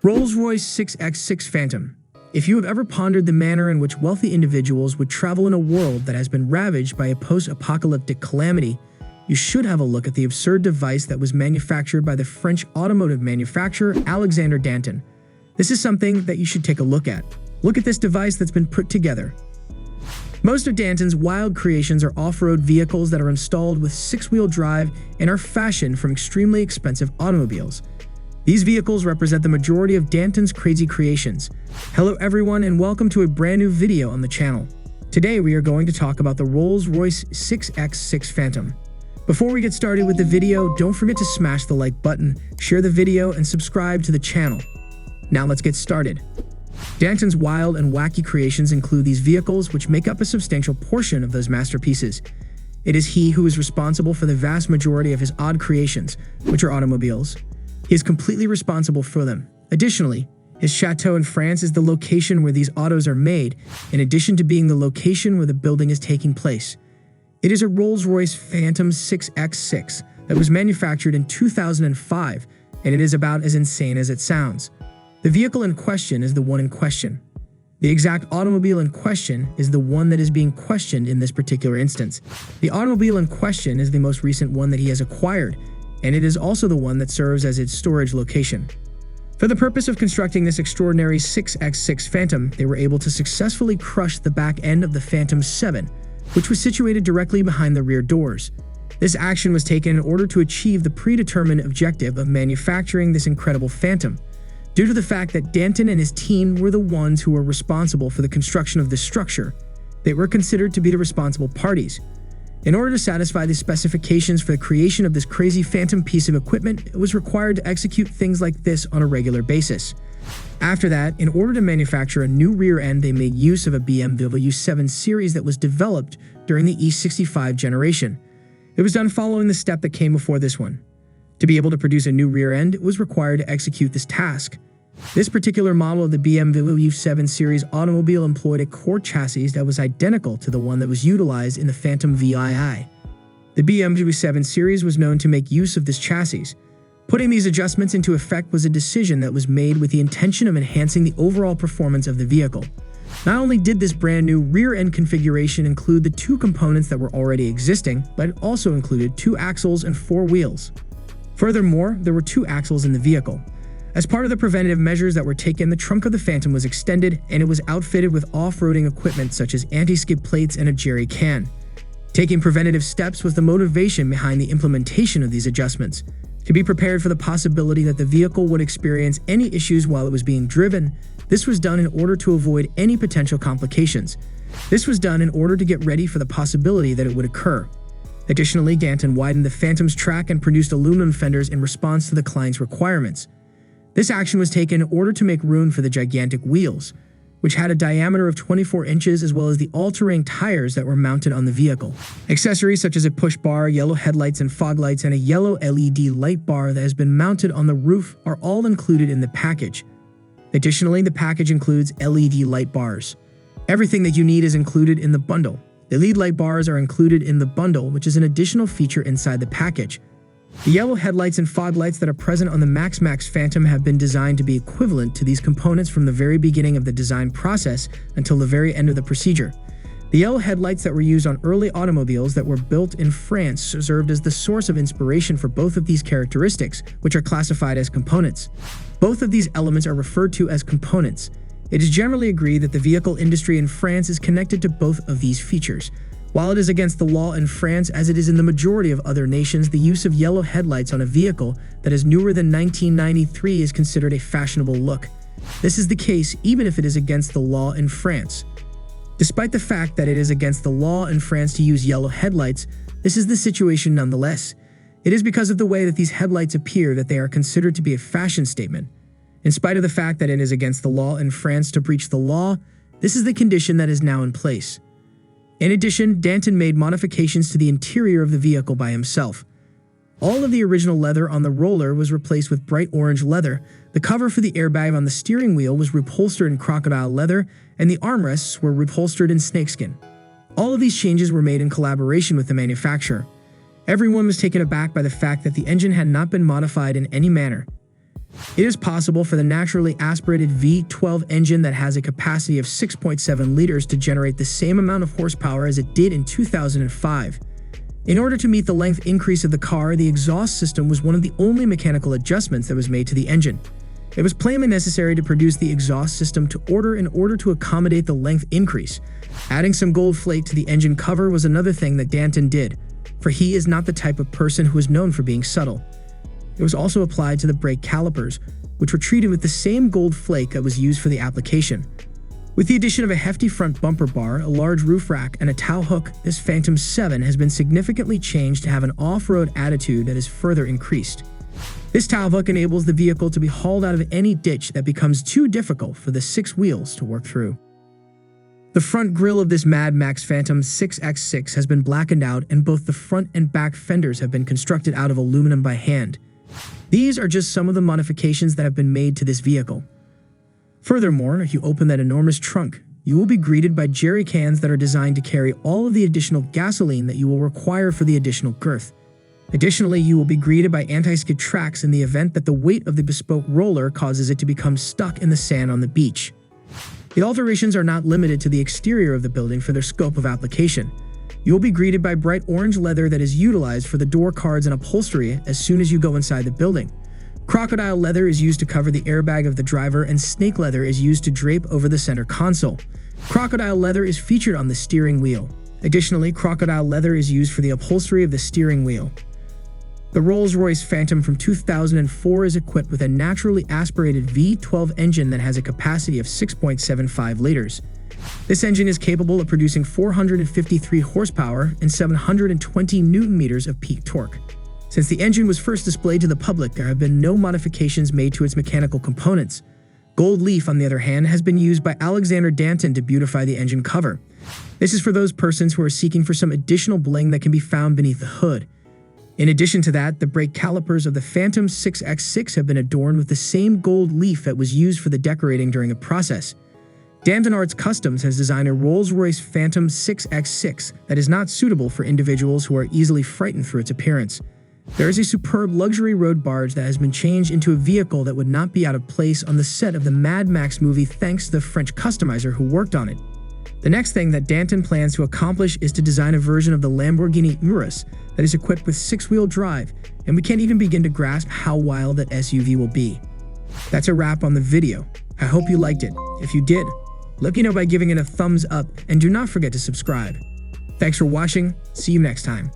Rolls-Royce 6X6 Phantom. If you have ever pondered the manner in which wealthy individuals would travel in a world that has been ravaged by a post-apocalyptic calamity, you should have a look at the absurd device that was manufactured by the French automotive manufacturer Alexander Danton. This is something that you should take a look at. Look at this device that's been put together. Most of Danton's wild creations are off-road vehicles that are installed with six-wheel drive and are fashioned from extremely expensive automobiles. These vehicles represent the majority of Danton's crazy creations. Hello everyone and welcome to a brand new video on the channel. Today we are going to talk about the Rolls-Royce 6X6 Phantom. Before we get started with the video, don't forget to smash the like button, share the video, and subscribe to the channel. Now let's get started. Danton's wild and wacky creations include these vehicles, which make up a substantial portion of those masterpieces. It is he who is responsible for the vast majority of his odd creations, which are automobiles. He is completely responsible for them. Additionally, his chateau in France is the location where these autos are made, in addition to being the location where the building is taking place. It is a Rolls-Royce Phantom 6X6 that was manufactured in 2005, and it is about as insane as it sounds. The vehicle in question is the one in question. The exact automobile in question is the one that is being questioned in this particular instance. The automobile in question is the most recent one that he has acquired, and it is also the one that serves as its storage location. For the purpose of constructing this extraordinary 6X6 Phantom, they were able to successfully crush the back end of the Phantom 7, which was situated directly behind the rear doors. This action was taken in order to achieve the predetermined objective of manufacturing this incredible Phantom. Due to the fact that Danton and his team were the ones who were responsible for the construction of this structure, they were considered to be the responsible parties. In order to satisfy the specifications for the creation of this crazy Phantom piece of equipment, it was required to execute things like this on a regular basis. After that, in order to manufacture a new rear end, they made use of a BMW 7 Series that was developed during the E65 generation. It was done following the step that came before this one. To be able to produce a new rear end, it was required to execute this task. This particular model of the BMW 7 Series automobile employed a core chassis that was identical to the one that was utilized in the Phantom VII. The BMW 7 Series was known to make use of this chassis. Putting these adjustments into effect was a decision that was made with the intention of enhancing the overall performance of the vehicle. Not only did this brand new rear end configuration include the two components that were already existing, but it also included two axles and four wheels. Furthermore, there were two axles in the vehicle. As part of the preventative measures that were taken, the trunk of the Phantom was extended and it was outfitted with off-roading equipment such as anti-skid plates and a jerry can. Taking preventative steps was the motivation behind the implementation of these adjustments. To be prepared for the possibility that the vehicle would experience any issues while it was being driven, this was done in order to avoid any potential complications. This was done in order to get ready for the possibility that it would occur. Additionally, Danton widened the Phantom's track and produced aluminum fenders in response to the client's requirements. This action was taken in order to make room for the gigantic wheels, which had a diameter of 24 inches, as well as the all-terrain tires that were mounted on the vehicle. Accessories such as a push bar, yellow headlights and fog lights, and a yellow LED light bar that has been mounted on the roof are all included in the package. Additionally, the package includes LED light bars. Everything that you need is included in the bundle. The LED light bars are included in the bundle, which is an additional feature inside the package. The yellow headlights and fog lights that are present on the Max Phantom have been designed to be equivalent to these components from the very beginning of the design process until the very end of the procedure. The yellow headlights that were used on early automobiles that were built in France served as the source of inspiration for both of these characteristics, which are classified as components. Both of these elements are referred to as components. It is generally agreed that the vehicle industry in France is connected to both of these features. While it is against the law in France, as it is in the majority of other nations, the use of yellow headlights on a vehicle that is newer than 1993 is considered a fashionable look. This is the case even if it is against the law in France. Despite the fact that it is against the law in France to use yellow headlights, this is the situation nonetheless. It is because of the way that these headlights appear that they are considered to be a fashion statement. In spite of the fact that it is against the law in France to breach the law, this is the condition that is now in place. In addition, Danton made modifications to the interior of the vehicle by himself. All of the original leather on the roller was replaced with bright orange leather, the cover for the airbag on the steering wheel was reupholstered in crocodile leather, and the armrests were reupholstered in snakeskin. All of these changes were made in collaboration with the manufacturer. Everyone was taken aback by the fact that the engine had not been modified in any manner. It is possible for the naturally aspirated V12 engine that has a capacity of 6.7 liters to generate the same amount of horsepower as it did in 2005. In order to meet the length increase of the car, the exhaust system was one of the only mechanical adjustments that was made to the engine. It was plainly necessary to produce the exhaust system in order to accommodate the length increase. Adding some gold flake to the engine cover was another thing that Danton did, for he is not the type of person who is known for being subtle. It was also applied to the brake calipers, which were treated with the same gold flake that was used for the application. With the addition of a hefty front bumper bar, a large roof rack, and a tow hook, this Phantom 7 has been significantly changed to have an off-road attitude that is further increased. This tow hook enables the vehicle to be hauled out of any ditch that becomes too difficult for the 6 wheels to work through. The front grille of this Mad Max Phantom 6x6 has been blackened out, and both the front and back fenders have been constructed out of aluminum by hand. These are just some of the modifications that have been made to this vehicle. Furthermore, if you open that enormous trunk, you will be greeted by jerry cans that are designed to carry all of the additional gasoline that you will require for the additional girth. Additionally, you will be greeted by anti-skid tracks in the event that the weight of the bespoke roller causes it to become stuck in the sand on the beach. The alterations are not limited to the exterior of the building for their scope of application. You will be greeted by bright orange leather that is utilized for the door cards and upholstery as soon as you go inside the building. Crocodile leather is used to cover the airbag of the driver, and snake leather is used to drape over the center console. Crocodile leather is featured on the steering wheel. Additionally, crocodile leather is used for the upholstery of the steering wheel. The Rolls-Royce Phantom from 2004 is equipped with a naturally aspirated V12 engine that has a capacity of 6.75 liters. This engine is capable of producing 453 horsepower and 720 newton-meters of peak torque. Since the engine was first displayed to the public, there have been no modifications made to its mechanical components. Gold leaf, on the other hand, has been used by Alexander Danton to beautify the engine cover. This is for those persons who are seeking for some additional bling that can be found beneath the hood. In addition to that, the brake calipers of the Phantom 6x6 have been adorned with the same gold leaf that was used for the decorating during the process. Danton Arts Customs has designed a Rolls-Royce Phantom 6x6 that is not suitable for individuals who are easily frightened through its appearance. There is a superb luxury road barge that has been changed into a vehicle that would not be out of place on the set of the Mad Max movie thanks to the French customizer who worked on it. The next thing that Danton plans to accomplish is to design a version of the Lamborghini Urus that is equipped with 6-wheel drive, and we can't even begin to grasp how wild that SUV will be. That's a wrap on the video. I hope you liked it. If you did, let me know by giving it a thumbs up, and do not forget to subscribe. Thanks for watching. See you next time.